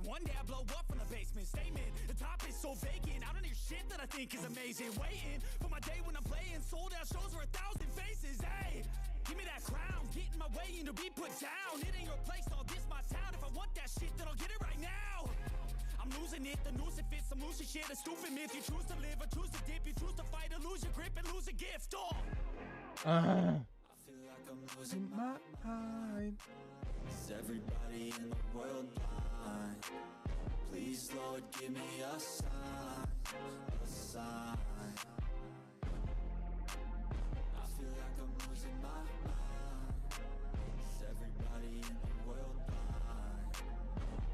one day I blow up from the basement. Statement, the top is so vacant. I don't hear shit that I think is amazing. Waiting for my day when I'm playing sold out shows for 1,000 faces. Hey, give me that crown, get in my way and to be put down. It ain't your place, all this my town. If I want that shit, then I'll get it right now. I'm losing it, the noose it fits, I'm losing shit. A stupid myth, you choose to live or choose to dip. You choose to fight or lose your grip and lose a gift. Oh. I feel like I'm losing my mind. Is everybody in the world blind? Please, Lord, give me a sign, a sign. I feel like I'm losing my mind. Is everybody in the world blind?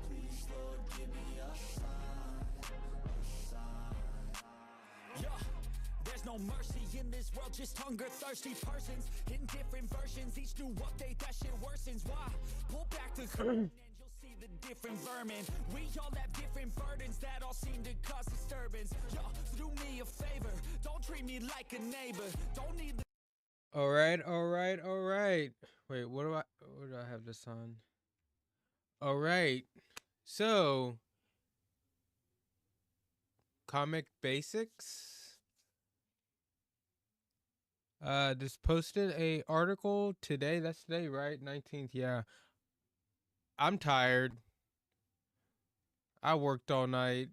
Please, Lord, give me a sign, a sign. Yeah. There's no mercy in this world, just hunger-thirsty persons in different versions. Each new update, that shit worsens. Why? Pull back the curtain and you'll see the different vermin. We all have different burdens that all seem to cause disturbance. Yo, so do me a favor, don't treat me like a neighbor. Don't need the... All right. Wait, what do I have this on? All right. So, Comic Basics. Just posted a article today. That's today, right? 19th. Yeah. I'm tired. I worked all night.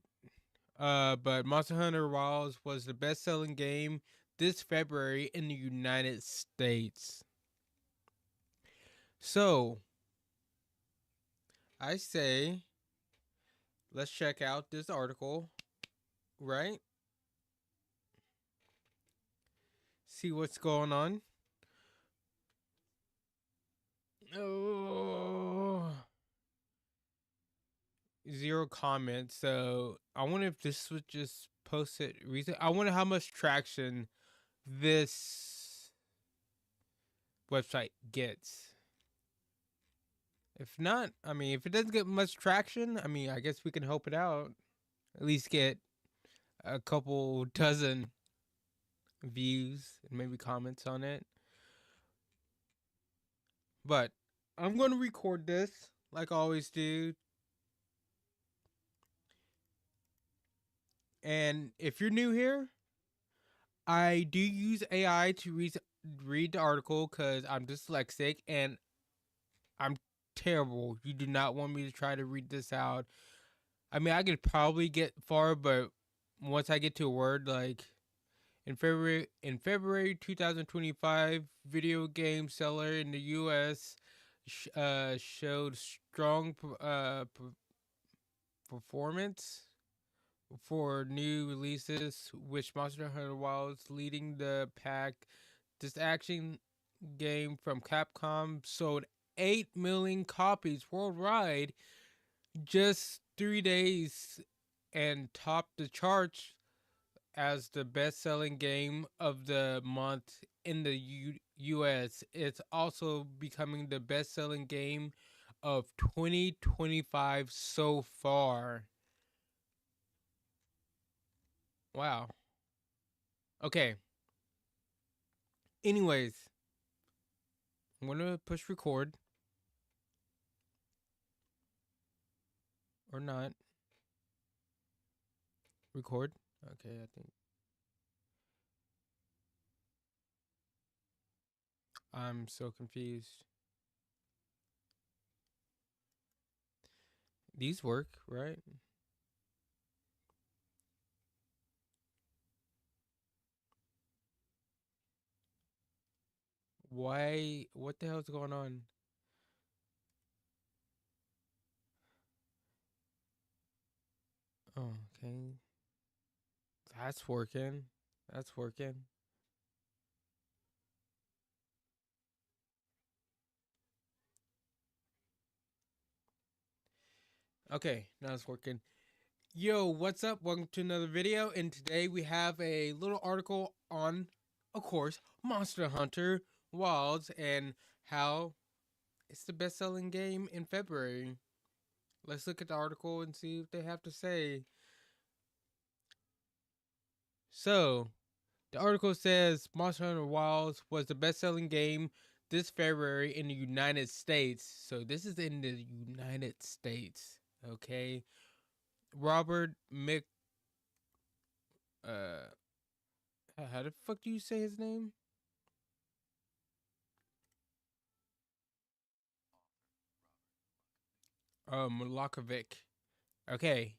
But Monster Hunter Wilds was the best-selling game this February in the United States. So, I say, let's check out this article, right? See what's going on. Oh, 0 comments. So I wonder if this was just posted recently. I wonder how much traction this website gets. If not, I mean, if it doesn't get much traction, I mean, I guess we can help it out. At least get a couple dozen views and maybe comments on it. But I'm going to record this like I always do. And if you're new here, I do use AI to read the article because I'm dyslexic and I'm terrible. You do not want me to try to read this out. I mean, I could probably get far, but once I get to a word, like in February 2025, video game seller in the U.S. Showed strong performance for new releases, which Monster Hunter Wilds leading the pack. This action game from Capcom sold 8 million copies worldwide just 3 days and topped the charts as the best-selling game of the month in the US. It's also becoming the best-selling game of 2025 so far. Wow. Okay. Anyways, I'm going to push record. Or not. Record. Okay, I think. I'm so confused. These work, right? Why? What the hell's going on? Oh, okay. That's working. That's working. Okay, now it's working. Yo, what's up? Welcome to another video. And today we have a little article on, of course, Monster Hunter Wilds and how it's the best-selling game in February. Let's look at the article and see what they have to say. So, the article says Monster Hunter Wilds was the best-selling game this February in the United States. So this is in the United States. Okay, Robert Mc. Uh, how the fuck do you say his name? Milakovic. Okay,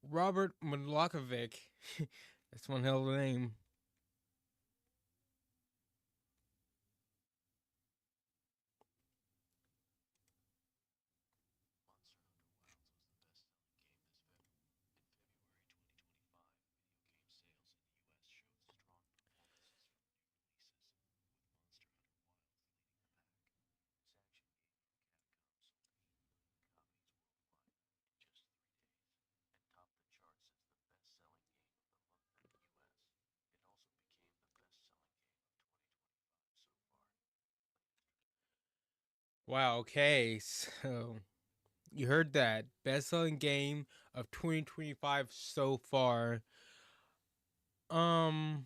Robert Milakovic. That's one hell of a name. Wow. Okay, so you heard that best-selling game of 2025 so far. Um,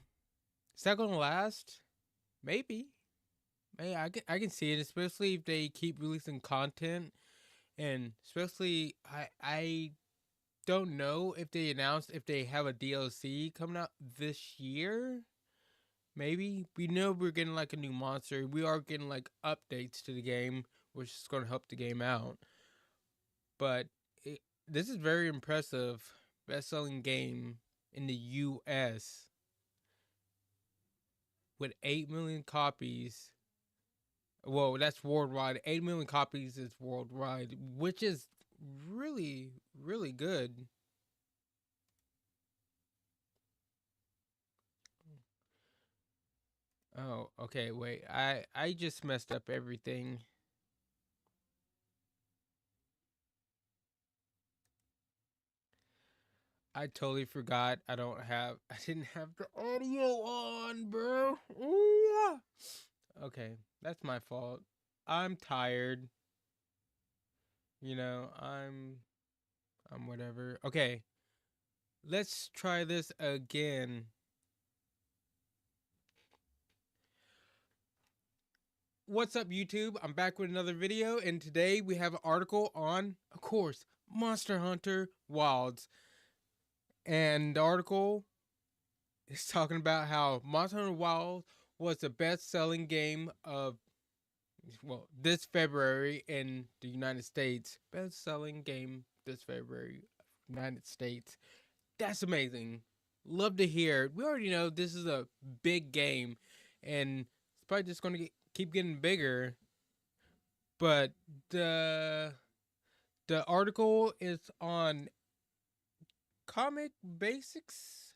is that gonna last? Maybe. Hey, I can see it, especially if they keep releasing content, and especially I don't know if they announced if they have a DLC coming out this year. Maybe we know we're getting like a new monster. We are getting like updates to the game, which is going to help the game out. But this is very impressive. Best-selling game in the U.S. with 8 million copies. Well, that's worldwide. 8 million copies is worldwide, which is really, really good. Oh, okay, wait. I just messed up everything. I totally forgot. I didn't have the audio on, bro. Ooh. Okay, that's my fault. I'm tired. I'm whatever. Okay, let's try this again. What's up, YouTube? I'm back with another video, and today we have an article on, of course, Monster Hunter Wilds. And the article is talking about how Monster Hunter Wilds was the best-selling game of, well, this February in the United States. Best-selling game this February, United States. That's amazing. Love to hear it. We already know this is a big game, and it's probably just going to keep getting bigger. But the the article is on Comic Basics.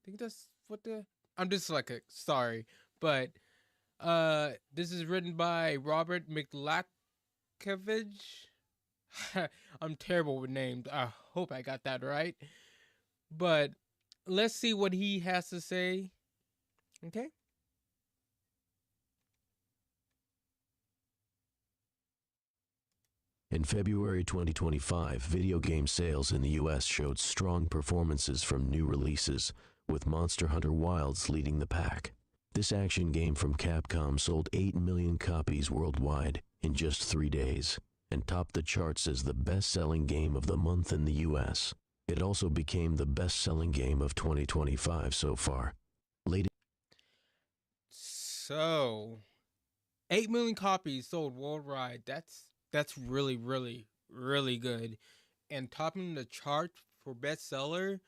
I think that's what the I'm dyslexic, sorry. But this is written by Robert McLakovich. I'm terrible with names. I hope I got that right. But let's see what he has to say. Okay? In February 2025, video game sales in the US showed strong performances from new releases, with Monster Hunter Wilds leading the pack. This action game from Capcom sold 8 million copies worldwide in just 3 days and topped the charts as the best-selling game of the month in the US. It also became the best-selling game of 2025 so far. So, 8 million copies sold worldwide. That's really, really, really good. And topping the chart for bestseller,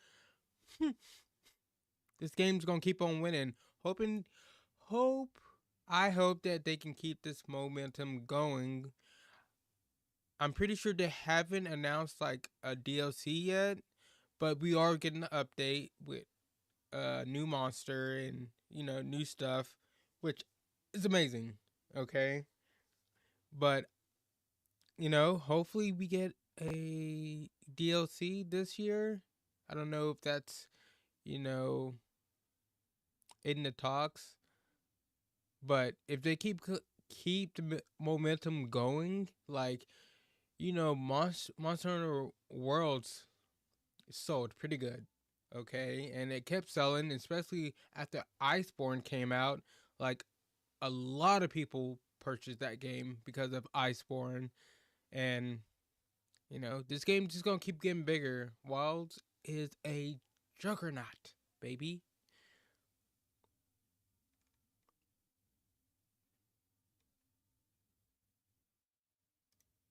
this game's gonna keep on winning. Hoping, hope, I hope that they can keep this momentum going. I'm pretty sure they haven't announced like a DLC yet, but we are getting an update with new monster and new stuff, which is amazing. Okay, but hopefully we get a DLC this year. I don't know if that's you know in the talks, but if they keep the momentum going, like Monster Hunter Worlds sold pretty good, okay, and it kept selling, especially after Iceborne came out. Like a lot of people purchased that game because of Iceborne, and You know, this game just gonna keep getting bigger. Wilds is a juggernaut, baby.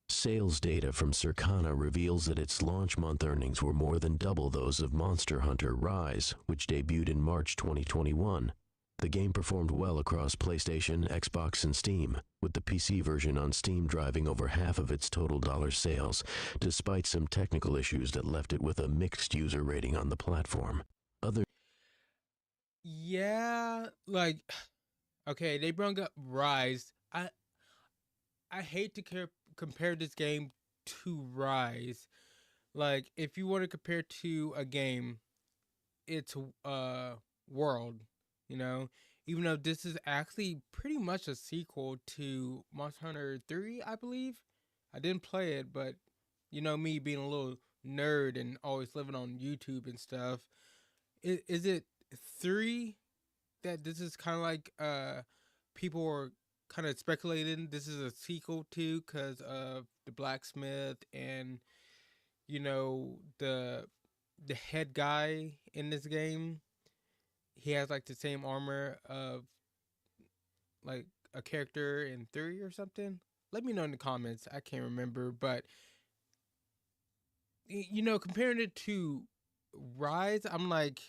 Sales data from Circana reveals that its launch month earnings were more than double those of Monster Hunter Rise, which debuted in March 2021. The game performed well across PlayStation, Xbox, and Steam, with the PC version on Steam driving over half of its total dollar sales, despite some technical issues that left it with a mixed user rating on the platform. Yeah, like, okay, they brought up Rise. I hate to compare this game to Rise. Like, if you want to compare to a game, it's World, you know? Even though this is actually pretty much a sequel to Monster Hunter 3, I believe. I didn't play it, but you know me being a little nerd and always living on YouTube and stuff. Is it 3 that this is kind of like people were kind of speculating this is a sequel to because of the blacksmith and you know the head guy in this game. He has like the same armor of like a character in 3 or something. Let me know in the comments. I can't remember, but you know, comparing it to Rise, I'm like,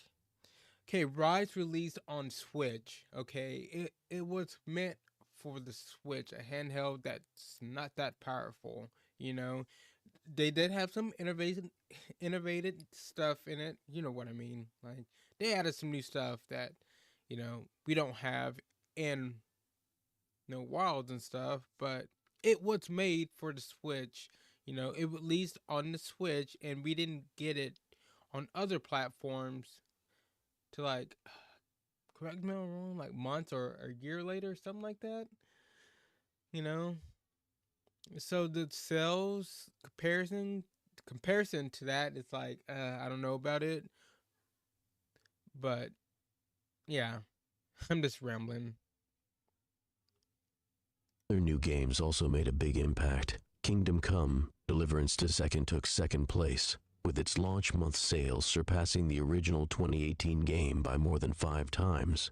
okay, Rise released on Switch. Okay, it was meant for the Switch, a handheld that's not that powerful. You know, they did have some innovative stuff in it. You know what I mean? Like they added some new stuff that you know we don't have in Wilds and stuff, but it was made for the Switch. You know, it released on the Switch, and we didn't get it on other platforms to like correct me if I'm wrong, like months or a year later, something like that. You know, so the sales comparison to that, it's like I don't know about it, but yeah, I'm just rambling. Other new games also made a big impact. Kingdom Come: Deliverance II took second place, with its launch month sales surpassing the original 2018 game by more than 5 times.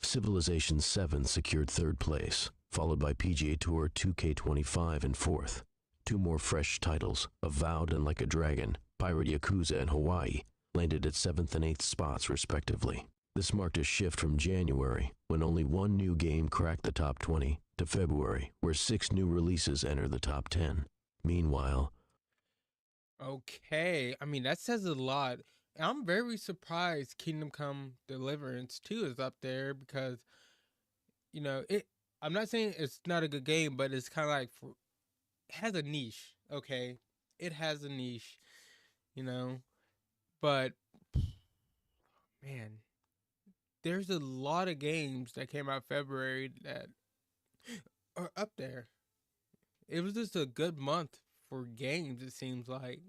Civilization VII secured third place, followed by PGA Tour 2K25 in fourth. Two more fresh titles, Avowed and Like a Dragon, Pirate Yakuza, and Hawaii, landed at 7th and 8th spots respectively. This marked a shift from January, when only one new game cracked the top 20, to February, where 6 new releases entered the top 10. Meanwhile, Okay, I mean that says a lot. I'm very surprised Kingdom Come Deliverance 2 is up there because you know it. I'm not saying it's not a good game, but it's kind of like it has a niche. Okay, it has a niche, you know. But man, there's a lot of games that came out February that are up there. It was just a good month for games. It seems like.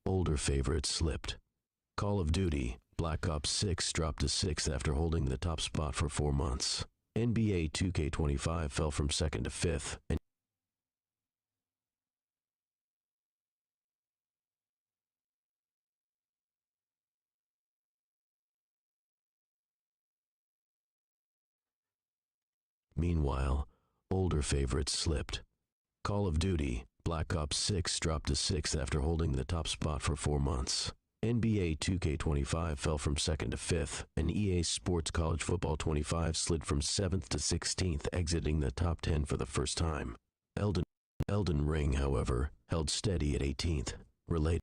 older favorites slipped. Call of Duty: Black Ops 6 dropped to 6th after holding the top spot for 4 months. NBA 2K25 fell from 2nd to 5th, and meanwhile, older favorites slipped. Call of Duty: Black Ops 6 dropped to 6th after holding the top spot for 4 months. NBA 2K25 fell from 2nd to 5th, and EA Sports College Football 25 slid from 7th to 16th, exiting the top 10 for the first time. Elden Ring, however, held steady at 18th. Related.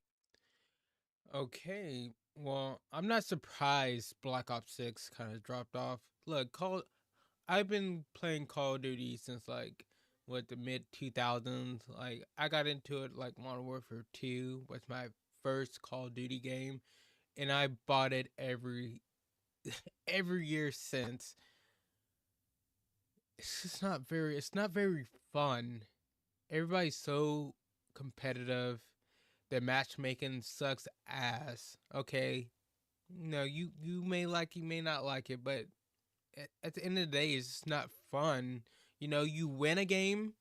Okay, well, I'm not surprised Black Ops 6 kind of dropped off. Look, I've been playing Call of Duty since like what the mid 2000s. Like I got into it like Modern Warfare 2 was my first Call of Duty game and I bought it every year since. It's not very fun. Everybody's so competitive. The matchmaking sucks ass. Okay. No, you may like, you may not like it, but at the end of the day, it's just not fun. You know, you win a game,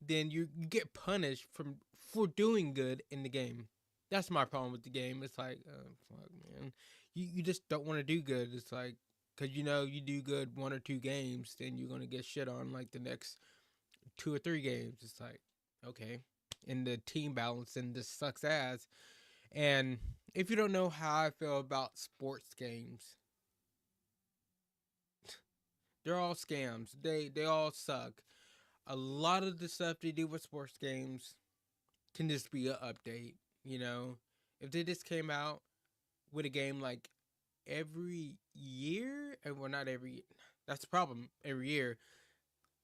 then you get punished for doing good in the game. That's my problem with the game. It's like, fuck, man, you just don't want to do good. It's like, cause you know you do good 1 or 2 games, then you're gonna get shit on like the next 2 or 3 games. It's like, okay, and the team balance and this sucks ass. And if you don't know how I feel about sports games, they're all scams. They all suck. A lot of the stuff they do with sports games can just be an update. You know, if they just came out with a game like every year, and well, not every. That's the problem. Every year,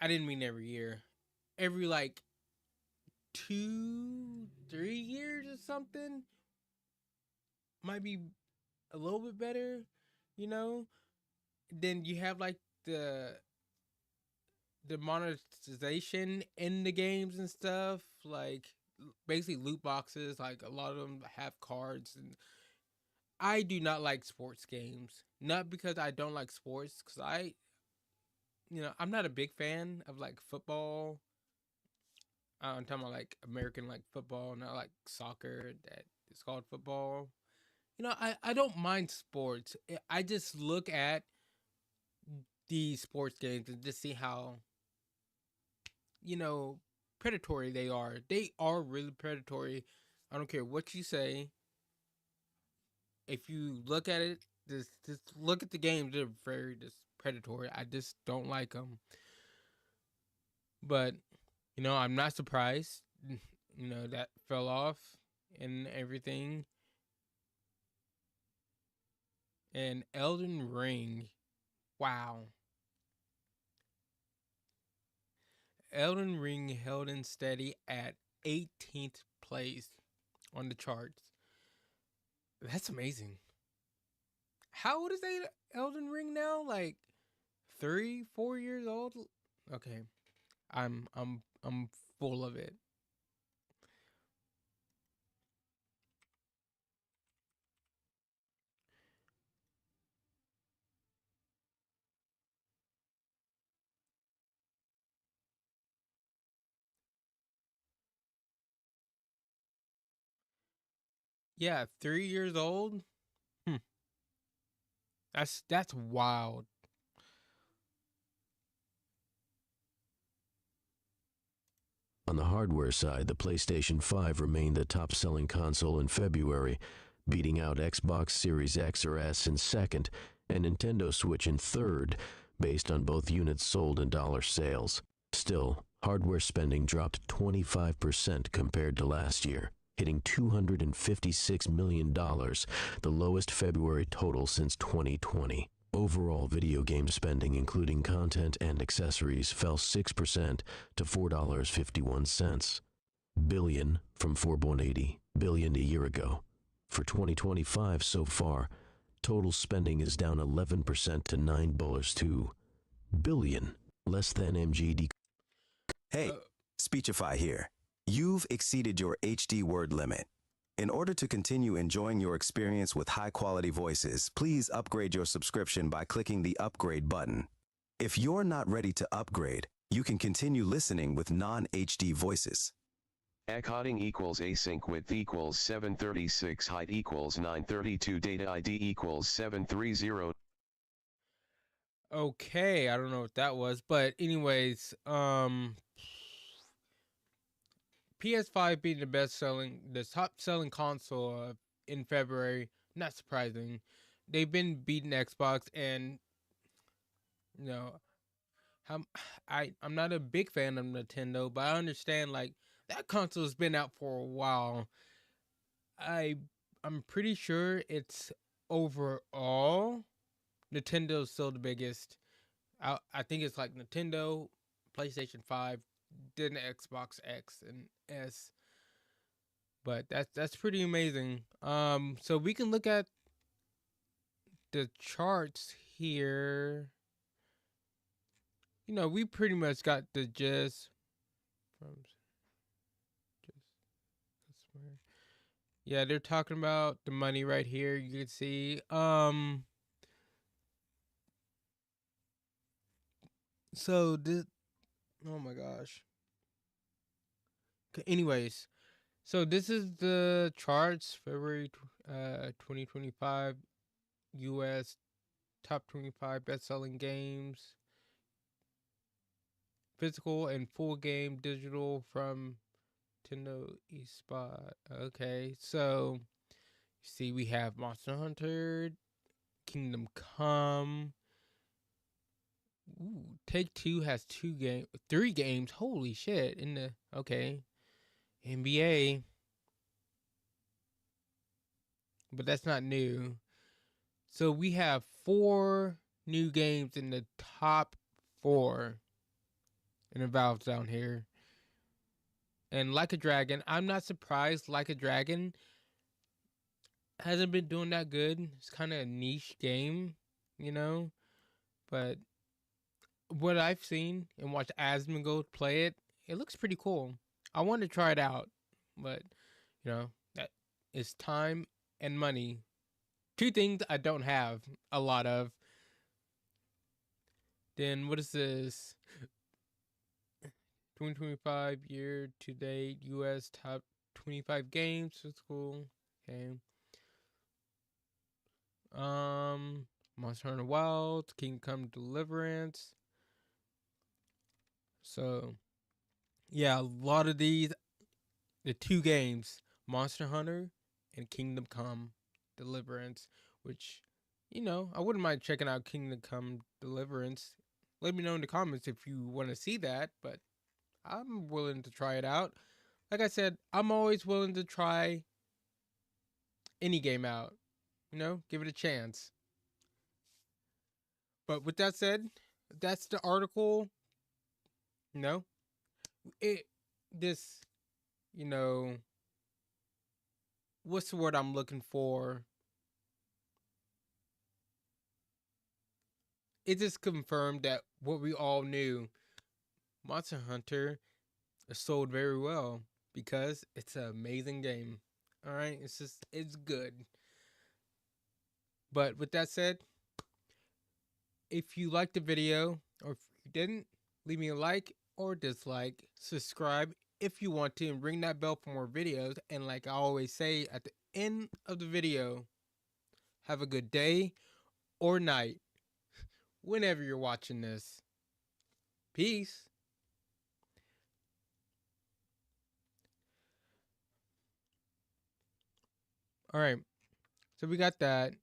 I didn't mean every year. Every like 2, 3 years or something might be a little bit better. You know, then you have like the monetization in the games and stuff, like basically loot boxes. Like a lot of them have cards, and I do not like sports games. Not because I don't like sports, because I'm not a big fan of like football. I'm talking about like American like football, not like soccer that is called football. I don't mind sports. I just look at the sports games and just see how you know predatory they are. They are really predatory. I don't care what you say. If you look at it, just look at the games. They're very just predatory. I just don't like them. But I'm not surprised. That fell off and everything. And Elden Ring, wow. Elden Ring held in steady at 18th place on the charts. That's amazing. How old is Elden Ring now? Like 3, 4 years old? Okay. I'm full of it. Yeah, 3 years old. Hmm. That's wild. On the hardware side, the PlayStation 5 remained the top-selling console in February, beating out Xbox Series X or S in second and Nintendo Switch in third, based on both units sold and dollar sales. Still, hardware spending dropped 25% compared to last year, hitting $256 million, the lowest February total since 2020. Overall video game spending, including content and accessories, fell 6% to $4.51 billion from $4.80 billion a year ago. For 2025 so far, total spending is down 11% to $9.2 billion, less than MGD. Hey, Speechify here. You've exceeded your HD word limit. In order to continue enjoying your experience with high-quality voices, please upgrade your subscription by clicking the Upgrade button. If you're not ready to upgrade, you can continue listening with non-HD voices. Encoding equals async width equals 736 height equals 932 data ID equals 730. Okay, I don't know what that was, but anyways, PS5 being the top selling console in February. Not surprising. They've been beating Xbox, and you know, I'm not a big fan of Nintendo, but I understand like that console's been out for a while. I'm pretty sure it's overall Nintendo's still the biggest. I think it's like Nintendo, PlayStation 5, then Xbox X and S. But that's pretty amazing. So we can look at the charts here. We pretty much got the gist from just customer. Yeah, they're talking about the money right here. You can see. So this, oh my gosh. Anyways, so this is the charts, February 2025 US top 25 best-selling games, physical and full game digital from Nintendo eSpot. Okay, so you see we have Monster Hunter, Kingdom Come. Ooh, Take-Two has 3 games. Holy shit! In the NBA, but that's not new. So we have 4 new games in the top 4 in the Valves down here. And Like a Dragon, I'm not surprised Like a Dragon hasn't been doing that good. It's kind of a niche game, you know? But what I've seen and watched Asmongold play it, it looks pretty cool. I want to try it out, but, you know, that is time and money. 2 things I don't have a lot of. Then what is this? 2025 year to date US top 25 games. That's cool. Okay. Monster Hunter Wilds, Kingdom Come Deliverance. So yeah, a lot of these, the 2 games, Monster Hunter and Kingdom Come Deliverance, which, you know, I wouldn't mind checking out Kingdom Come Deliverance. Let me know in the comments if you want to see that, but I'm willing to try it out. Like I said, I'm always willing to try any game out. You know, give it a chance. But with that said, that's the article. You know, this, you know, what's the word I'm looking for? It just confirmed that what we all knew. Monster Hunter is sold very well because it's an amazing game. All right, it's good. But with that said, if you liked the video or if you didn't, leave me a like or dislike, subscribe if you want to, and ring that bell for more videos. And like I always say at the end of the video, have a good day or night whenever you're watching this. Peace. All right, so we got that.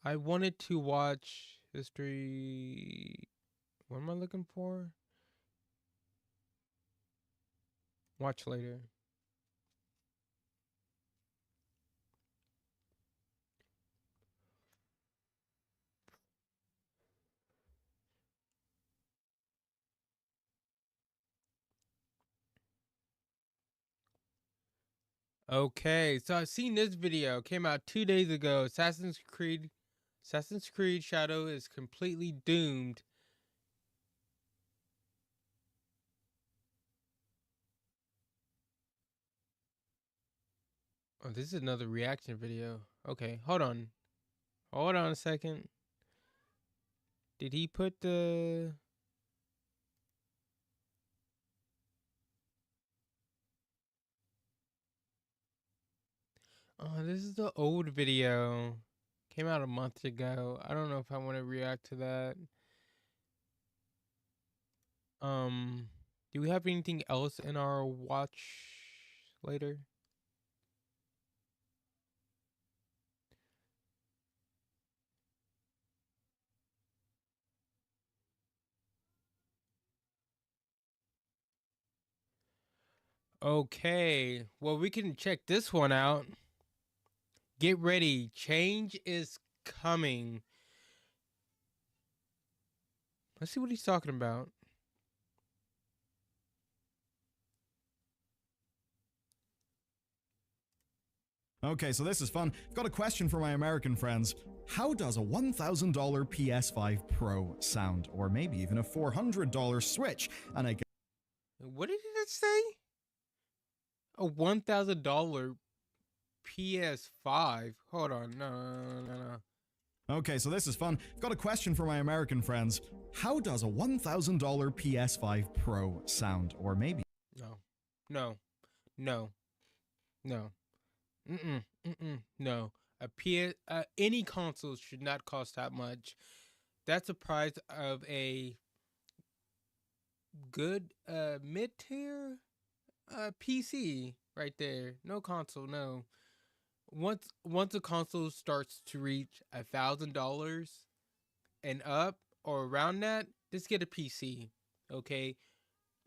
I wanted to watch history. What am I looking for? Watch later. Okay, so I've seen this video. Came out 2 days ago. Assassin's Creed Shadow is completely doomed. Oh, this is another reaction video. Okay, hold on. Hold on a second. Did he put the... Oh, this is the old video. Came out a month ago. I don't know if I want to react to that. Do we have anything else in our watch later? Okay, well, we can check this one out. Get ready, change is coming. Let's see what he's talking about. Okay, so this is fun. I've got a question for my American friends. How does a $1,000 PS5 Pro sound? Or maybe even a $400 Switch? And I What did it say? A $1,000 PS5? Hold on, no. Okay, so this is fun. I've got a question for my American friends. How does a $1,000 PS5 Pro sound? Or maybe No, no, no, no. No. Any console should not cost that much. That's the price of a good mid-tier PC right there. No console, no. Once a console starts to reach $1,000 and up or around that, just get a PC. Okay?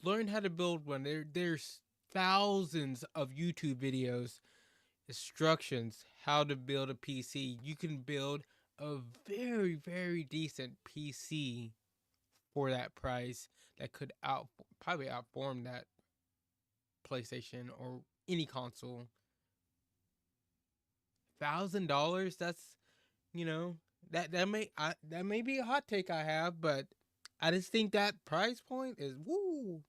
Learn how to build one. There's thousands of YouTube videos, instructions how to build a PC. You can build a very, very decent PC for that price that could probably outperform that PlayStation or any console. $1,000, that's, you know, that may be a hot take I have, but I just think that price point is woo.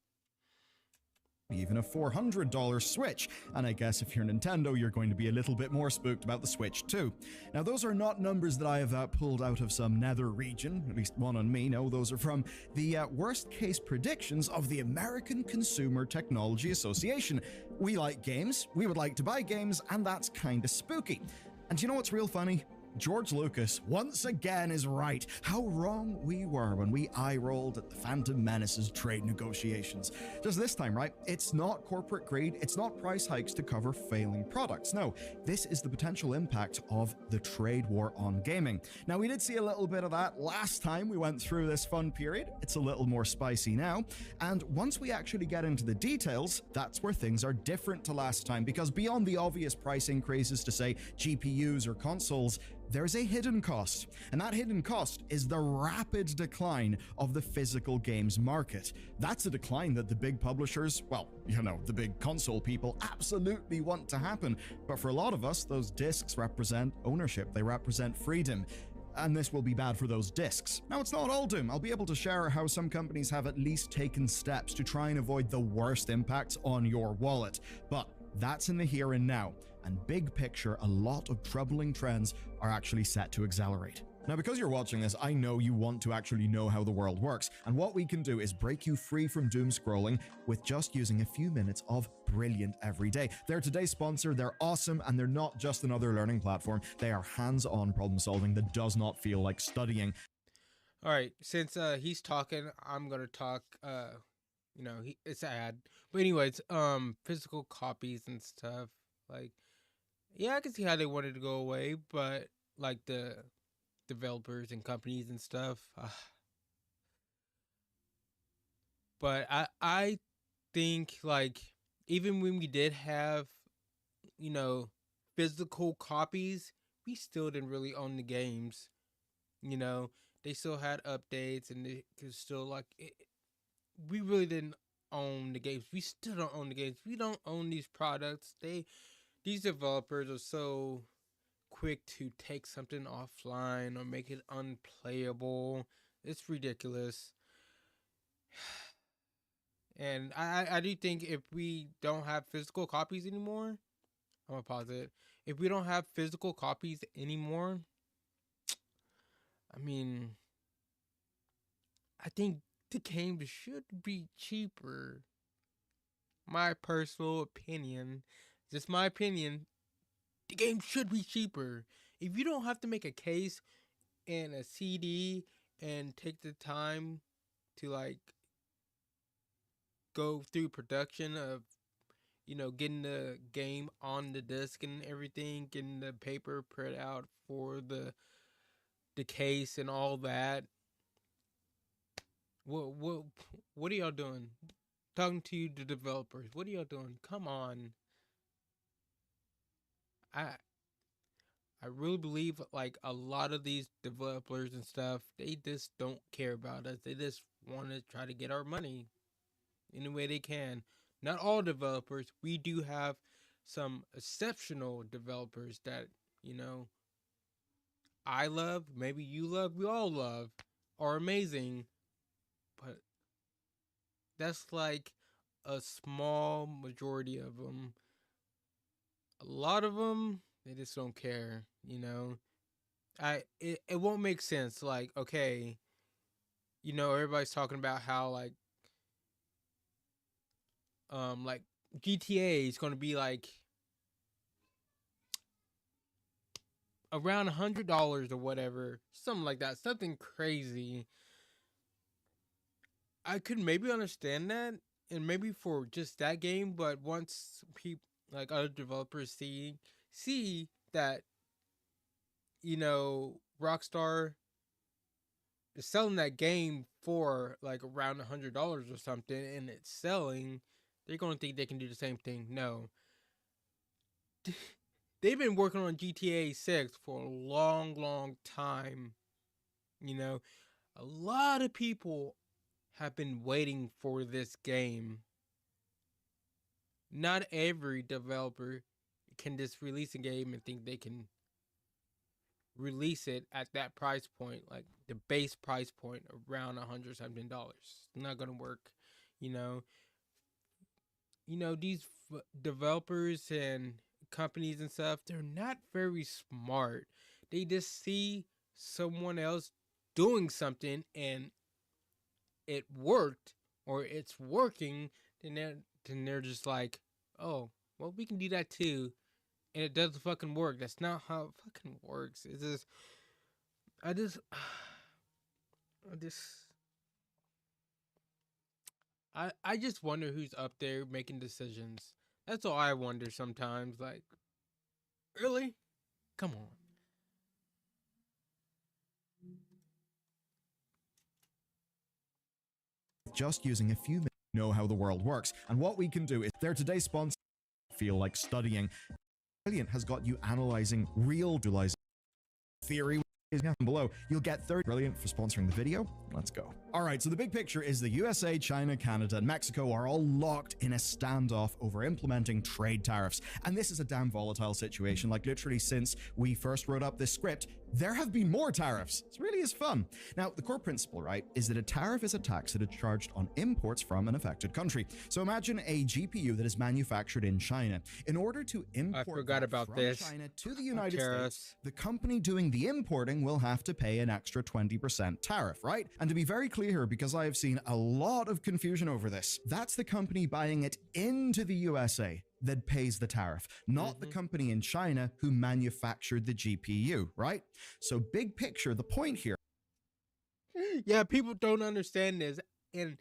even a $400 Switch. And I guess if you're Nintendo, you're going to be a little bit more spooked about the Switch too. Now, those are not numbers that I have pulled out of some nether region, at least one on me. No, those are from the worst case predictions of the American Consumer Technology Association. We like games, we would like to buy games, and that's kind of spooky. And you know what's real funny? George Lucas once again is right. How wrong we were when we eye-rolled at the Phantom Menace's trade negotiations. Just this time, right? It's not corporate greed, it's not price hikes to cover failing products. No, this is the potential impact of the trade war on gaming. Now, we did see a little bit of that last time we went through this fun period. It's a little more spicy now. And once we actually get into the details, that's where things are different to last time, because beyond the obvious price increases to, say, GPUs or consoles, there's a hidden cost, and that hidden cost is the rapid decline of the physical games market. That's a decline that the big publishers, well, you know, the big console people absolutely want to happen. But for a lot of us, those discs represent ownership, they represent freedom. And this will be bad for those discs. Now, it's not all doom. I'll be able to share how some companies have at least taken steps to try and avoid the worst impacts on your wallet. But that's in the here and now. And big picture, a lot of troubling trends are actually set to accelerate. Now, because you're watching this, I know you want to actually know how the world works, and what we can do is break you free from doom scrolling with just using a few minutes of Brilliant every day. They're today's sponsor, they're awesome, and they're not just another learning platform. They are hands-on problem solving that does not feel like studying. All right, since he's talking, I'm gonna talk. It's ad, but anyways, physical copies and stuff. Like, yeah, I can see how they wanted to go away, but like the developers and companies and stuff. But I think, like, even when we did have, physical copies, we still didn't really own the games. They still had updates, and they could still, like, we really didn't own the games. We still don't own the games. We don't own these products. These developers are so quick to take something offline or make it unplayable. It's ridiculous. And I do think if we don't have physical copies anymore, I'm gonna pause it. If we don't have physical copies anymore, I mean, I think the game should be cheaper. My personal opinion, just my opinion, the game should be cheaper. If you don't have to make a case and a CD and take the time to, like, go through production of, getting the game on the disc and everything, getting the paper printed out for the case and all that. What are y'all doing? Talking to you, the developers. What are y'all doing? Come on. I really believe, like, a lot of these developers and stuff, they just don't care about us. They just want to try to get our money any way they can. Not all developers. We do have some exceptional developers that, I love, maybe you love, we all love, are amazing. But that's like a small majority of them. A lot of them, they just don't care, it won't make sense. Like, okay, everybody's talking about how like GTA is going to be like around $100 or whatever, something like that, something crazy. I could maybe understand that, and maybe for just that game, but once people like other developers see that Rockstar is selling that game for like around $100 or something, and it's selling, they're gonna think they can do the same thing. No, they've been working on GTA 6 for a long, long time. A lot of people have been waiting for this game. Not every developer can just release a game and think they can release it at that price point, like the base price point around $100 something. It's not gonna work, you know. These developers and companies and stuff, they're not very smart. They just see someone else doing something and it worked or it's working, then they're just like, oh, well, we can do that too, and it doesn't fucking work. That's not how it fucking works. It's just, I just, I just, I just wonder who's up there making decisions. That's all I wonder sometimes. Like, really? Come on. Just using a few minutes to know how the world works. And what we can do is, their today's sponsor, Feel Like Studying. Brilliant has got you analyzing real utilization theory. Is down below. You'll get 30 Brilliant for sponsoring the video. Let's go. All right, so the big picture is the USA, China, Canada, and Mexico are all locked in a standoff over implementing trade tariffs. And this is a damn volatile situation. Like, literally since we first wrote up this script, there have been more tariffs. It really is fun. Now, the core principle, right, is that a tariff is a tax that is charged on imports from an affected country. So imagine a GPU that is manufactured in China. In order to import from China to the United States, the company doing the importing will have to pay an extra 20% tariff, right? And to be very clear here, because I have seen a lot of confusion over this, that's the company buying it into the USA that pays the tariff, not the company in China who manufactured the GPU, right? So big picture, the point here. Yeah, people don't understand this, and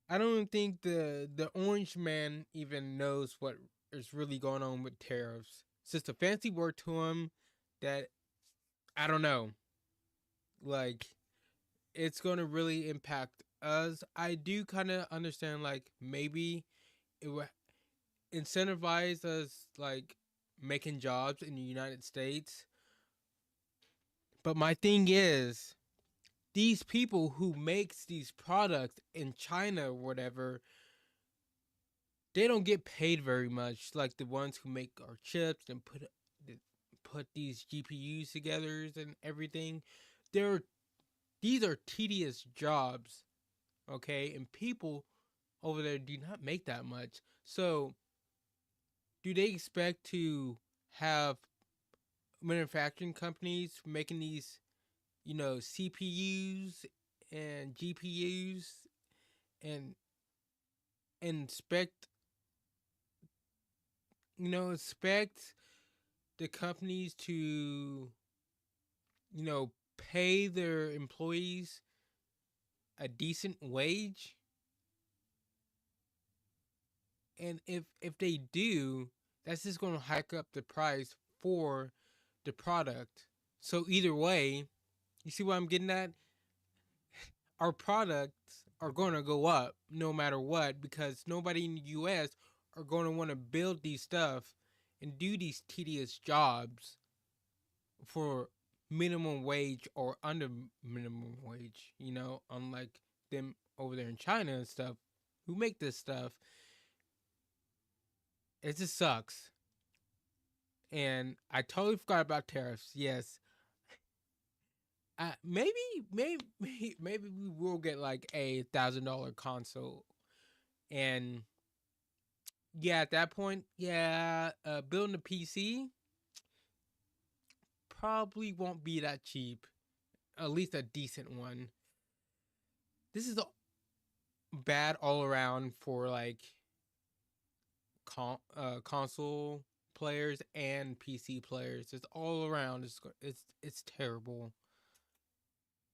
I don't think the orange man even knows what is really going on with tariffs. It's just a fancy word to him that I don't know. Like, it's going to really impact us. I do kind of understand, like, maybe it would incentivize us, like, making jobs in the United States. But my thing is, these people who makes these products in China or whatever, they don't get paid very much. Like the ones who make our chips and put these GPUs together and everything. These are tedious jobs, okay? And people over there do not make that much. So, do they expect to have manufacturing companies making these, CPUs and GPUs and expect the companies to, pay their employees a decent wage? And if they do, that's just going to hike up the price for the product. So either way, you see what I'm getting at? Our products are going to go up no matter what, because nobody in the US are going to want to build these stuff and do these tedious jobs for minimum wage or under minimum wage, unlike them over there in China and stuff who make this stuff. It just sucks. And I totally forgot about tariffs. Yes. Maybe we will get like a $1,000 console, and yeah, at that point, building a PC probably won't be that cheap. At least a decent one. This is bad all around for like console players and PC players. It's all around. It's terrible.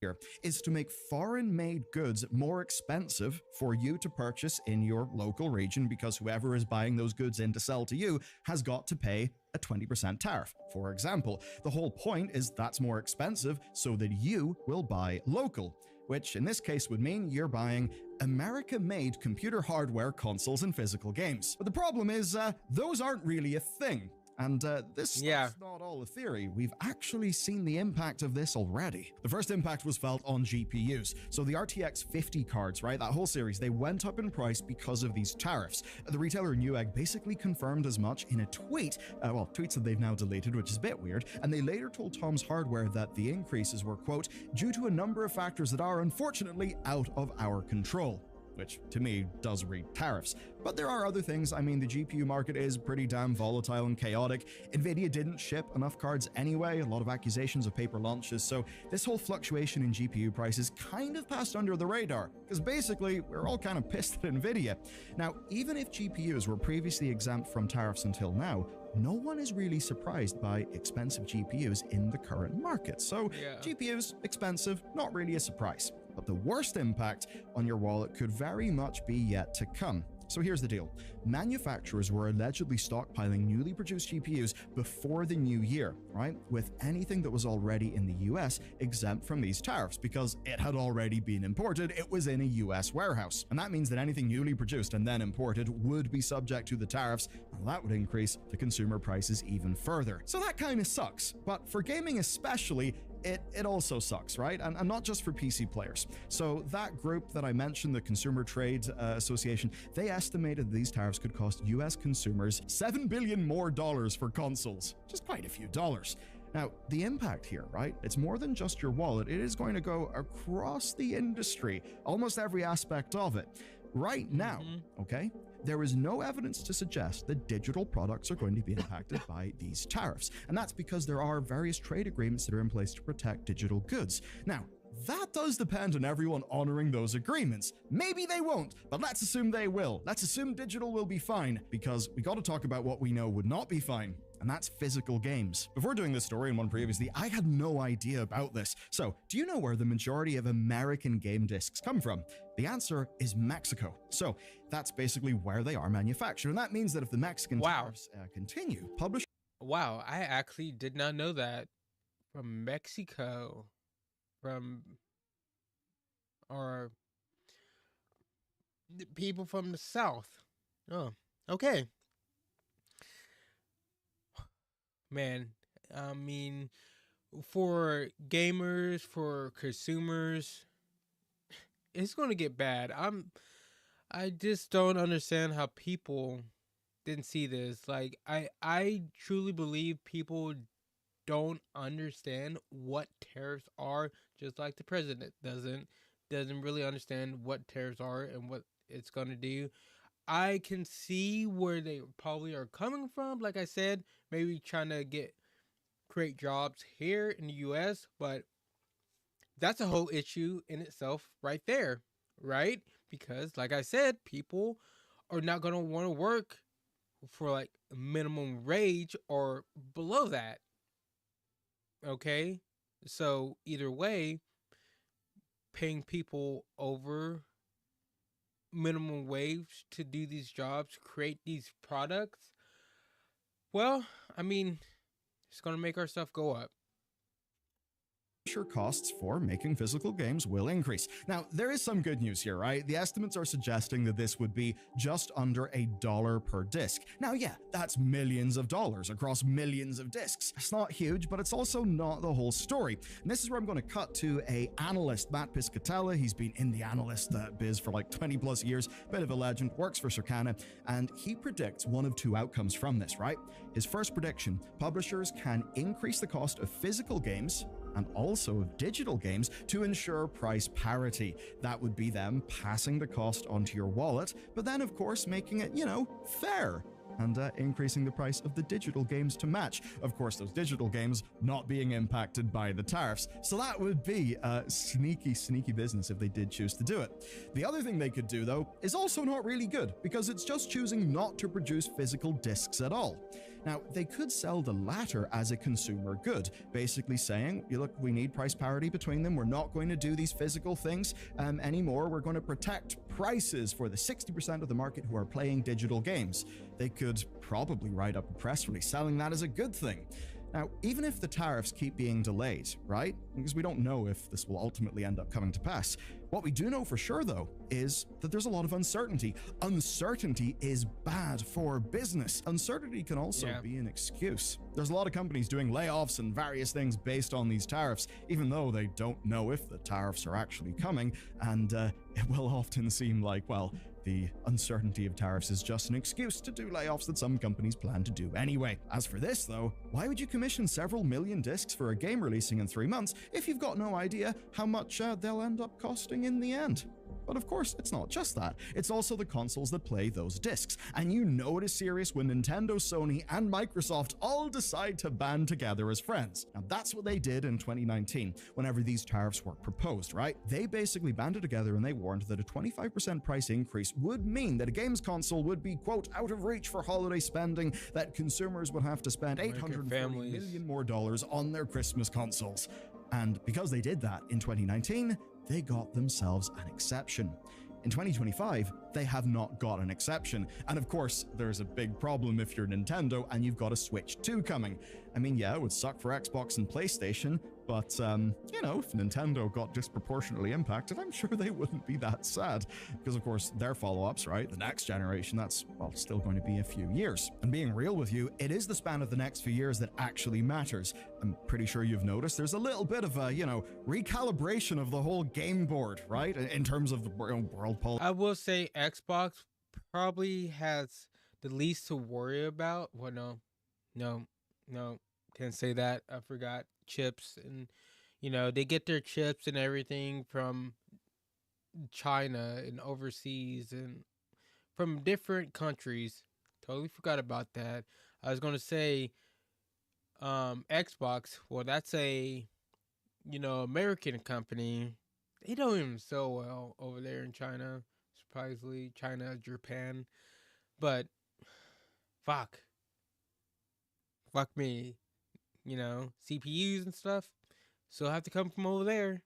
Here is to make foreign-made goods more expensive for you to purchase in your local region, because whoever is buying those goods in to sell to you has got to pay a 20% tariff, for example. The whole point is that's more expensive so that you will buy local, which in this case would mean you're buying America-made computer hardware, consoles, and physical games. But the problem is those aren't really a thing. And this is not all a theory. We've actually seen the impact of this already. The first impact was felt on GPUs. So the RTX 50 cards, right, that whole series, they went up in price because of these tariffs. The retailer Newegg basically confirmed as much in a tweet. Tweets that they've now deleted, which is a bit weird. And they later told Tom's Hardware that the increases were, quote, due to a number of factors that are unfortunately out of our control, which to me does read tariffs. But there are other things. I mean, the GPU market is pretty damn volatile and chaotic. Nvidia didn't ship enough cards anyway, a lot of accusations of paper launches, so this whole fluctuation in GPU prices kind of passed under the radar, because basically we're all kind of pissed at Nvidia. Now, even if GPUs were previously exempt from tariffs until now, no one is really surprised by expensive GPUs in the current market. So GPUs, expensive, not really a surprise. But the worst impact on your wallet could very much be yet to come. So here's the deal. Manufacturers were allegedly stockpiling newly produced GPUs before the new year, right? With anything that was already in the US exempt from these tariffs, because it had already been imported, it was in a US warehouse. And that means that anything newly produced and then imported would be subject to the tariffs, and that would increase the consumer prices even further. So that kind of sucks. But for gaming especially, it also sucks, right? And not just for PC players. So that group that I mentioned, the Consumer Trade Association, they estimated these tariffs could cost US consumers $7 billion more for consoles. Just quite a few dollars. Now, the impact here, right? It's more than just your wallet. It is going to go across the industry, almost every aspect of it. Right now, okay, there is no evidence to suggest that digital products are going to be impacted by these tariffs. And that's because there are various trade agreements that are in place to protect digital goods. Now, that does depend on everyone honoring those agreements. Maybe they won't, but let's assume they will. Let's assume digital will be fine, because we got to talk about what we know would not be fine, and that's physical games. Before doing this story and one previously, I had no idea about this. So, do you know where the majority of American game discs come from? The answer is Mexico. So, that's basically where they are manufactured, and that means that if the Mexican tariffs continue, publishers... Wow, I actually did not know that. From Mexico. Or people from the South. Oh, okay. Man, I mean, for gamers, for consumers, it's going to get bad. I just don't understand how people didn't see this. Like, I truly believe people don't understand what tariffs are, just like the president doesn't really understand what tariffs are and what it's going to do. I can see where they probably are coming from. Like I said, maybe trying to create jobs here in the US, but that's a whole issue in itself right there, right? Because like I said, people are not going to want to work for like minimum wage or below that. Okay? So either way, paying people over minimum wage to do these jobs, create these products, well, I mean, it's going to make our stuff go up. Costs for making physical games will increase. Now, there is some good news here, right? The estimates are suggesting that this would be just under $1 per disc. Now, yeah, that's millions of dollars across millions of discs. It's not huge, but it's also not the whole story. And this is where I'm going to cut to an analyst, Matt Piscatella. He's been in the analyst biz for like 20 plus years, bit of a legend, works for Circana, and he predicts one of two outcomes from this, right? His first prediction, publishers can increase the cost of physical games and also of digital games to ensure price parity. That would be them passing the cost onto your wallet, but then of course making it, fair. and increasing the price of the digital games to match. Of course, those digital games not being impacted by the tariffs. So that would be a sneaky, sneaky business if they did choose to do it. The other thing they could do, though, is also not really good, because it's just choosing not to produce physical discs at all. Now, they could sell the latter as a consumer good, basically saying, look, we need price parity between them. We're not going to do these physical things anymore. We're going to protect prices for the 60% of the market who are playing digital games. They could probably write up a press release selling that as a good thing. Now, even if the tariffs keep being delayed, right? Because we don't know if this will ultimately end up coming to pass. What we do know for sure, though, is that there's a lot of uncertainty. Uncertainty is bad for business. Uncertainty can also be an excuse. There's a lot of companies doing layoffs and various things based on these tariffs, even though they don't know if the tariffs are actually coming. And it will often seem like, well, the uncertainty of tariffs is just an excuse to do layoffs that some companies plan to do anyway. As for this, though, why would you commission several million discs for a game releasing in 3 months if you've got no idea how much they'll end up costing in the end? But of course, it's not just that. It's also the consoles that play those discs. And you know it is serious when Nintendo, Sony, and Microsoft all decide to band together as friends. Now, that's what they did in 2019, whenever these tariffs were proposed, right? They basically banded together and they warned that a 25% price increase would mean that a games console would be, quote, out of reach for holiday spending, that consumers would have to spend $840 million more on their Christmas consoles. And because they did that in 2019, they got themselves an exception. In 2025, they have not got an exception. And of course, there's a big problem if you're Nintendo and you've got a Switch 2 coming. I mean, yeah, it would suck for Xbox and PlayStation, but, you know, if Nintendo got disproportionately impacted, I'm sure they wouldn't be that sad. Because, of course, their follow-ups, right? The next generation, that's, well, still going to be a few years. And being real with you, it is the span of the next few years that actually matters. I'm pretty sure you've noticed there's a little bit of a, you know, recalibration of the whole game board, right? In terms of the world politics. I will say Xbox probably has the least to worry about. Well, no, can't say that. I forgot chips, and you know they get their chips and everything from China and overseas and from different countries. Totally forgot about that. I was gonna say Xbox. Well, that's a American company. They don't even sell well over there in China. Surprisingly, China, Japan, but fuck me, CPUs and stuff still have to come from over there.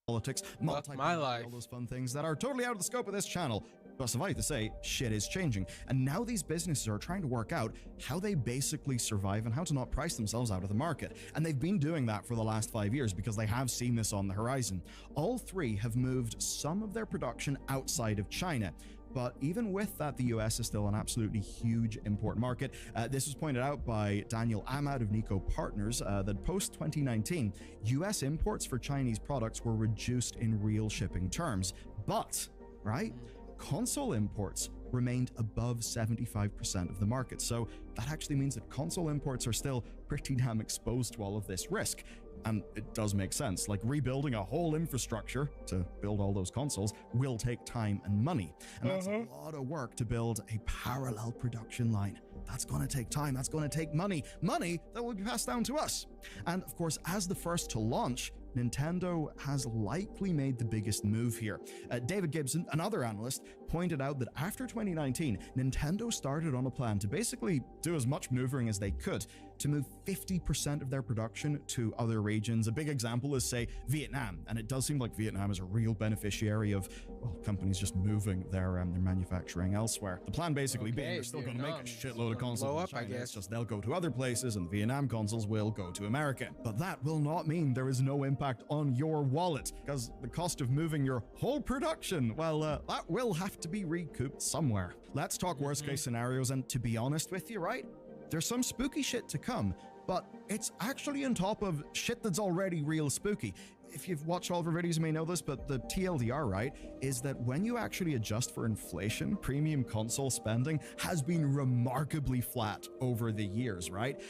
Politics, my life, all those fun things that are totally out of the scope of this channel. But suffice to say, shit is changing, and now these businesses are trying to work out how they basically survive and how to not price themselves out of the market. And they've been doing that for the last 5 years because they have seen this on the horizon. All three have moved some of their production outside of China. But even with that, the US is still an absolutely huge import market. This was pointed out by Daniel Ahmad of Nico Partners that post-2019, US imports for Chinese products were reduced in real shipping terms. But, right, console imports remained above 75% of the market. So that actually means that console imports are still pretty damn exposed to all of this risk. And it does make sense, like rebuilding a whole infrastructure to build all those consoles will take time and money. And that's a lot of work to build a parallel production line. That's going to take time, that's going to take money that will be passed down to us. And of course, as the first to launch, Nintendo has likely made the biggest move here. David Gibson, another analyst, pointed out that after 2019, Nintendo started on a plan to basically do as much maneuvering as they could to move 50% of their production to other regions. A big example is, say, Vietnam, and it does seem like Vietnam is a real beneficiary of, well, companies just moving their manufacturing elsewhere. The plan basically being they're still going to make a shitload of consoles in China. It's just they'll go to other places, and Vietnam consoles will go to America. But that will not mean there is no impact on your wallet, because the cost of moving your whole production, well, that will have to be recouped somewhere. Let's talk worst case scenarios, and to be honest with you, right? There's some spooky shit to come, but it's actually on top of shit that's already real spooky. If you've watched all of our videos, you may know this, but the TLDR, right, is that when you actually adjust for inflation, premium console spending has been remarkably flat over the years, right?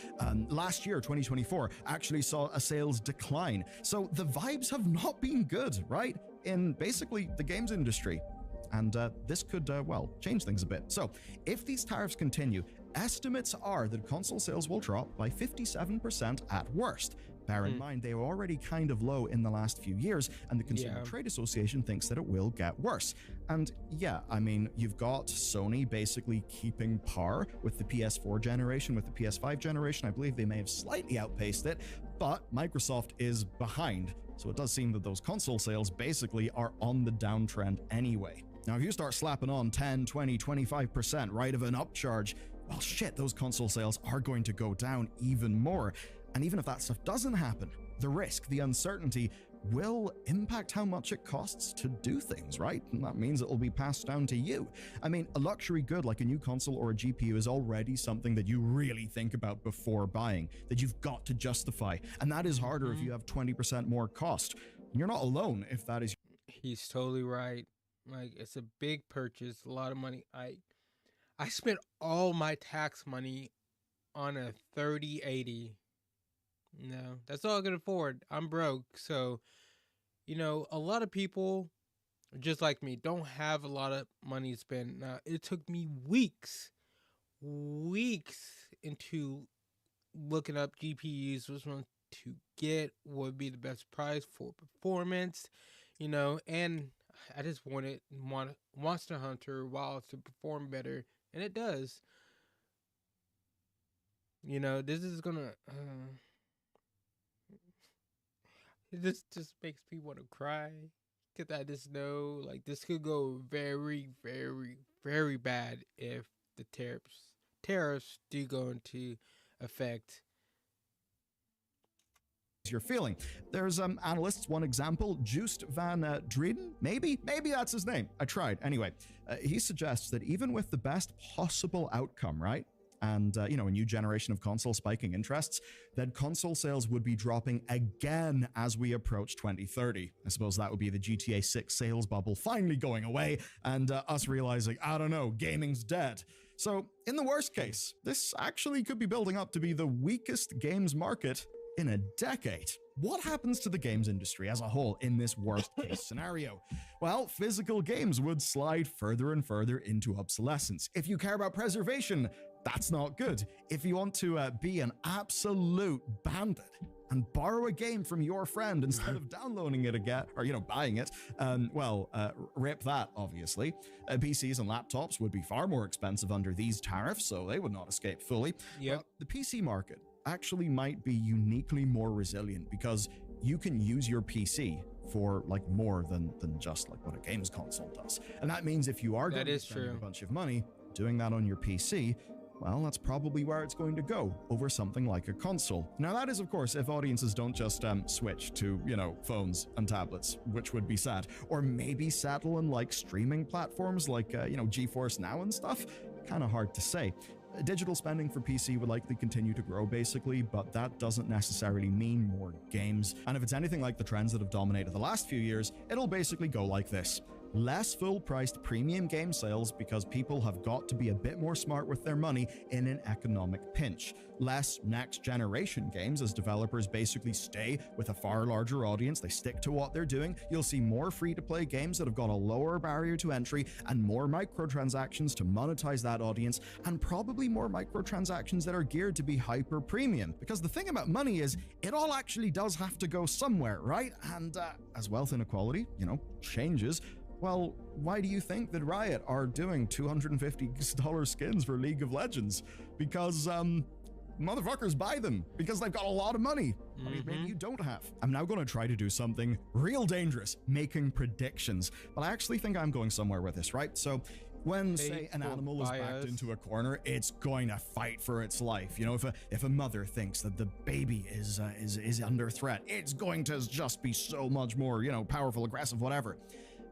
Last year, 2024, actually saw a sales decline. So the vibes have not been good, right? In basically the games industry. And this could, well, change things a bit. So, if these tariffs continue, estimates are that console sales will drop by 57% at worst. Bear in mind, they were already kind of low in the last few years, and the Consumer Trade Association thinks that it will get worse. And yeah, I mean, you've got Sony basically keeping par with the PS4 generation, with the PS5 generation. I believe they may have slightly outpaced it, but Microsoft is behind. So it does seem that those console sales basically are on the downtrend anyway. Now, if you start slapping on 10, 20, 25%, right, of an upcharge, well, shit, those console sales are going to go down even more. And even if that stuff doesn't happen, the risk, the uncertainty will impact how much it costs to do things, right? And that means it will be passed down to you. I mean, a luxury good like a new console or a GPU is already something that you really think about before buying, that you've got to justify. And that is harder if you have 20% more cost. And you're not alone if that is. He's totally right. Like, it's a big purchase, a lot of money. I spent all my tax money on a 3080. No, that's all I can afford. I'm broke. So, you know, a lot of people, just like me, don't have a lot of money to spend. Now, it took me weeks into looking up GPUs, which one to get, what would be the best price for performance, you know, and I just wanted Monster Hunter Wilds to perform better, and it does. You know, this is gonna... This just makes me want to cry, because I just know, like, this could go very, very, very bad if the tariffs do go into effect. You're feeling. There's analysts, one example, Joost van Dreden, maybe that's his name. I tried. Anyway, he suggests that even with the best possible outcome, right? And, you know, a new generation of console spiking interests, that console sales would be dropping again as we approach 2030. I suppose that would be the GTA 6 sales bubble finally going away and us realizing, I don't know, gaming's dead. So, in the worst case, this actually could be building up to be the weakest games market in a decade. What happens to the games industry as a whole in this worst case scenario? Well, physical games would slide further and further into obsolescence. If you care about preservation, that's not good. If you want to be an absolute bandit and borrow a game from your friend instead of downloading it again, or, you know, buying it, rip that, obviously. PCs and laptops would be far more expensive under these tariffs, so they would not escape fully. Yep. The PC market actually might be uniquely more resilient because you can use your PC for like more than just like what a games console does. And that means if you are going to spend a bunch of money doing that on your PC, well, that's probably where it's going to go, over something like a console. Now, that is, of course, if audiences don't just switch to, you know, phones and tablets, which would be sad. Or maybe settle on, like, streaming platforms like, you know, GeForce Now and stuff. Kind of hard to say. Digital spending for PC would likely continue to grow, basically, but that doesn't necessarily mean more games. And if it's anything like the trends that have dominated the last few years, it'll basically go like this. Less full-priced premium game sales because people have got to be a bit more smart with their money in an economic pinch. Less next-generation games as developers basically stay with a far larger audience. They stick to what they're doing. You'll see more free-to-play games that have got a lower barrier to entry and more microtransactions to monetize that audience, and probably more microtransactions that are geared to be hyper-premium. Because the thing about money is, it all actually does have to go somewhere, right? And as wealth inequality, you know, changes, well, why do you think that Riot are doing $250 skins for League of Legends? Because, motherfuckers buy them because they've got a lot of money. Money maybe you don't have. I'm now going to try to do something real dangerous, making predictions. But I actually think I'm going somewhere with this, right? So when, say, an animal is backed into a corner, it's going to fight for its life. You know, if a mother thinks that the baby is under threat, it's going to just be so much more, you know, powerful, aggressive, whatever.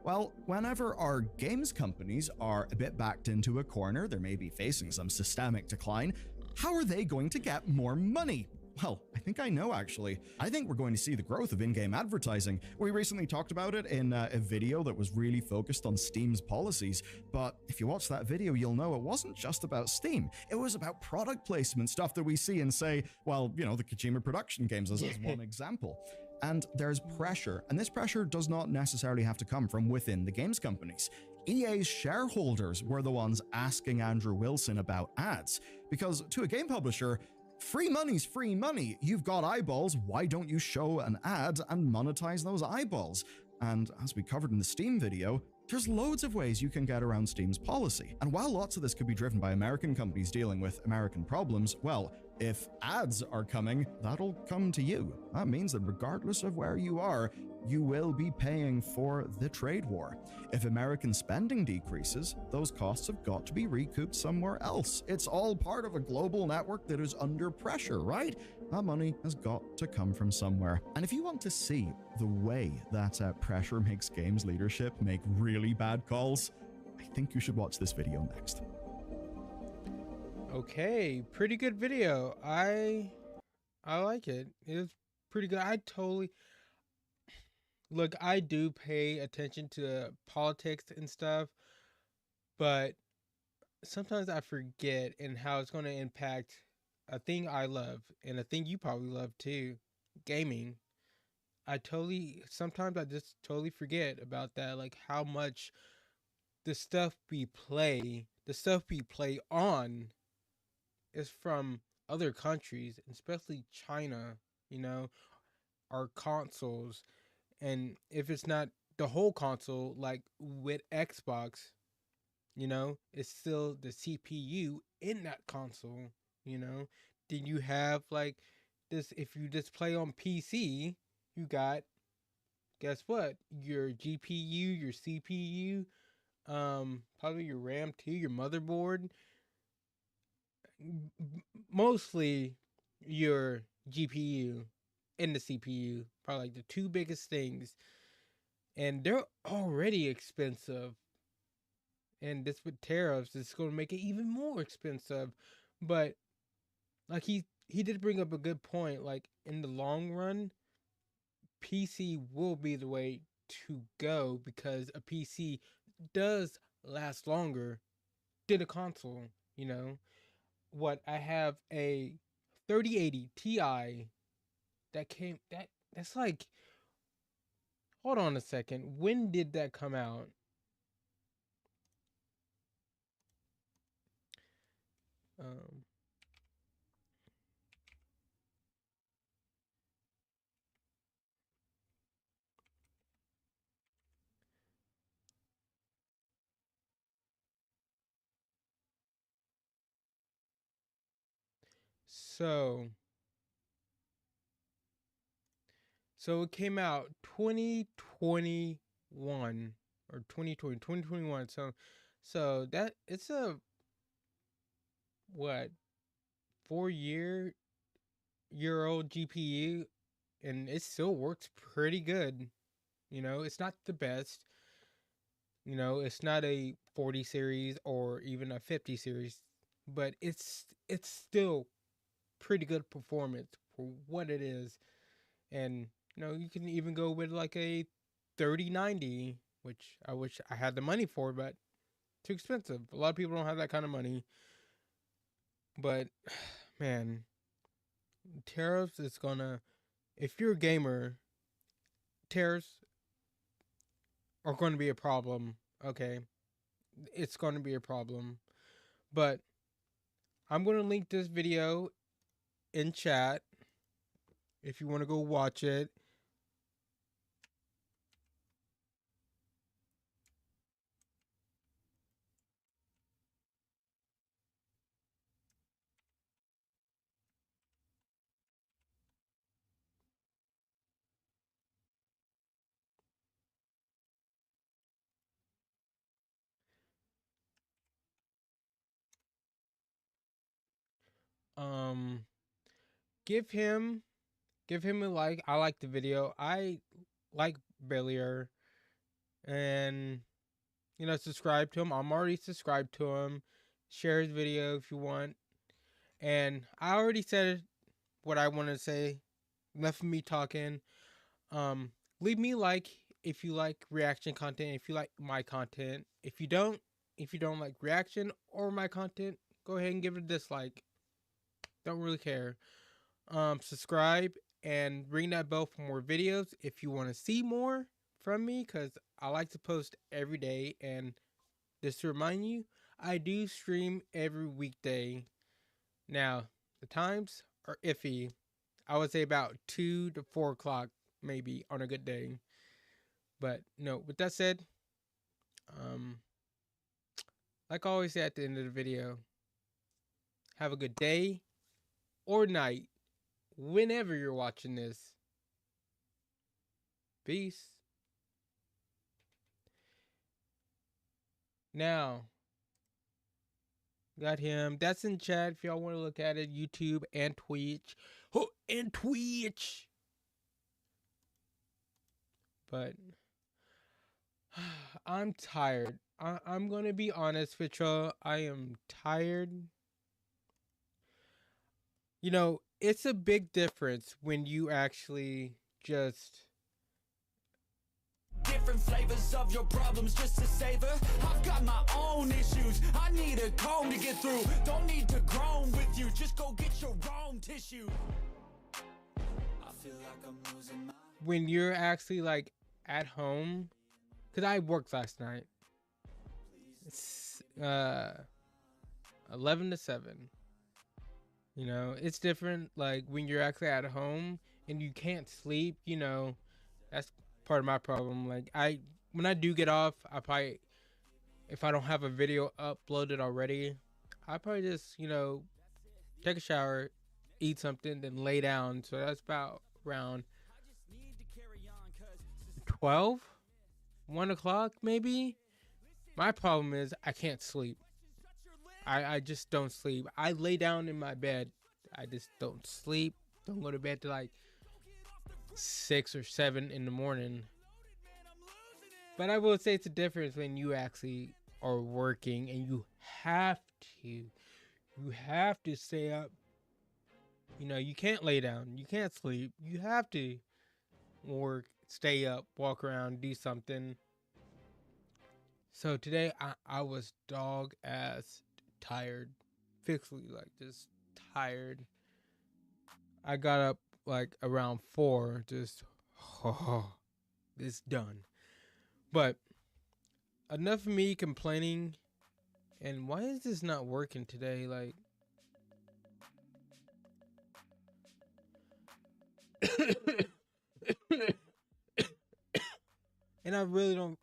Well, whenever our games companies are a bit backed into a corner, they're maybe facing some systemic decline, how are they going to get more money? Well, I think I know, actually. I think we're going to see the growth of in-game advertising. We recently talked about it in a video that was really focused on Steam's policies, but if you watch that video, you'll know it wasn't just about Steam. It was about product placement, stuff that we see and say, well, you know, the Kojima production games as one example. And there's pressure, and this pressure does not necessarily have to come from within the games companies. EA's shareholders were the ones asking Andrew Wilson about ads, because to a game publisher, free money's free money. You've got eyeballs, why don't you show an ad and monetize those eyeballs? And as we covered in the Steam video, there's loads of ways you can get around Steam's policy. And while lots of this could be driven by American companies dealing with American problems, well, if ads are coming, that'll come to you. That means that regardless of where you are, you will be paying for the trade war. If American spending decreases, those costs have got to be recouped somewhere else. It's all part of a global network that is under pressure, right? That money has got to come from somewhere. And if you want to see the way that pressure makes games leadership make really bad calls, I think you should watch this video next. Okay, pretty good video. I like it. It's pretty good. Look, I do pay attention to politics and stuff, but sometimes I forget and how it's going to impact a thing I love and a thing you probably love too, gaming. Sometimes I just totally forget about that, like how much the stuff we play on is from other countries, especially China, our consoles. And if it's not the whole console, like with Xbox, it's still the CPU in that console, Then you have like this, if you just play on PC, you got, guess what? Your GPU, your CPU, probably your RAM too, your motherboard, mostly your GPU and the CPU, probably like the two biggest things, and they're already expensive, and this with tariffs is going to make it even more expensive. But like he did bring up a good point, like in the long run, PC will be the way to go because a PC does last longer than a console. I have a 3080 Ti that's like, hold on a second, when did that come out? So it came out 2021 or 2021. So that it's a what 4 year old GPU, and it still works pretty good. It's not the best. It's not a 40 series or even a 50 series, but it's still pretty good performance for what it is. And you can even go with like a 3090, which I wish I had the money for, but too expensive. A lot of people don't have that kind of money. But man, tariffs is gonna, if you're a gamer, tariffs are going to be a problem. Okay, it's going to be a problem. But I'm going to link this video in chat if you want to go watch it. Give him a like. I like the video. I like Belier, and subscribe to him. I'm already subscribed to him. Share his video if you want. And I already said what I want to say. Enough of me talking. Leave me a like if you like reaction content. If you like my content. If you don't like reaction or my content, go ahead and give it a dislike. Don't really care. Subscribe and ring that bell for more videos if you want to see more from me, because I like to post every day. And just to remind you, I do stream every weekday. Now, the times are iffy. I would say about 2 to 4 o'clock, maybe, on a good day. But no, with that said, like I always say at the end of the video, have a good day or night whenever you're watching this. Peace. Now, got him. That's in chat if y'all want to look at it. YouTube and Twitch. Oh, and Twitch. But I'm tired. I'm going to be honest with y'all. I am tired. You know, it's a big difference when you actually just... Different flavors of your problems just to savor. I've got my own issues. I need a comb to get through. Don't need to groan with you. Just go get your own tissue. I feel like I'm losing my... When you're actually like at home, because I worked last night. It's 11 to 7. You know, it's different like when you're actually at home and you can't sleep, you know. That's part of my problem. Like when I do get off, I probably, if I don't have a video uploaded already, I probably just, you know, take a shower, eat something, then lay down. So that's about around 12, 1 o'clock maybe. My problem is I can't sleep. I just don't sleep. I lay down in my bed. I just don't sleep. Don't go to bed till like 6 or 7 in the morning. But I will say it's a difference when you actually are working and you have to stay up. You know, you can't lay down, you can't sleep, you have to work, stay up, walk around, do something. So today I was dog ass tired, physically, like just tired. I got up like around 4, just it's done. But enough of me complaining. And why is this not working today? Like, and I really don't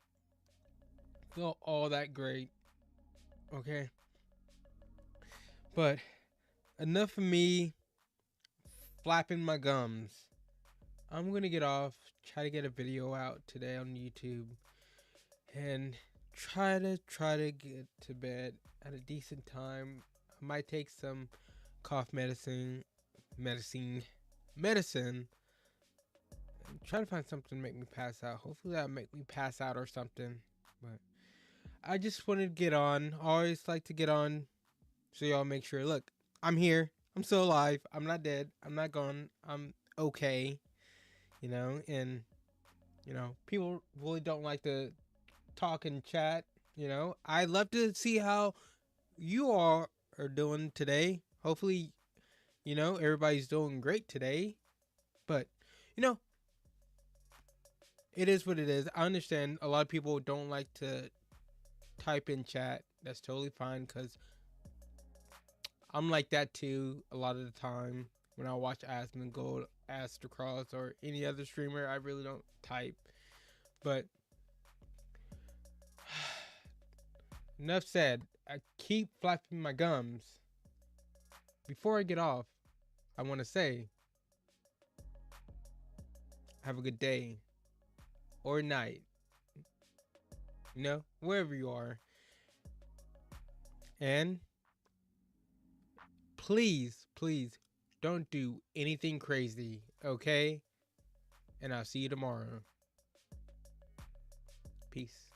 feel all that great. Okay. But enough of me flapping my gums. I'm gonna get off, try to get a video out today on YouTube, and try to get to bed at a decent time. I might take some cough medicine, and try to find something to make me pass out. Hopefully that'll make me pass out or something. But I just wanted to get on. I always like to get on so y'all make sure, look, I'm here. I'm still alive. I'm not dead. I'm not gone. I'm okay. You know, and, you know, people really don't like to talk and chat. You know, I'd love to see how you all are doing today. Hopefully, you know, everybody's doing great today. But, you know, it is what it is. I understand a lot of people don't like to type in chat. That's totally fine, because I'm like that too a lot of the time. When I watch Asmongold, Astrocross, or any other streamer, I really don't type. But enough said. I keep flapping my gums. Before I get off, I want to say, have a good day or night. You know, wherever you are. And please, please don't do anything crazy, okay? And I'll see you tomorrow. Peace.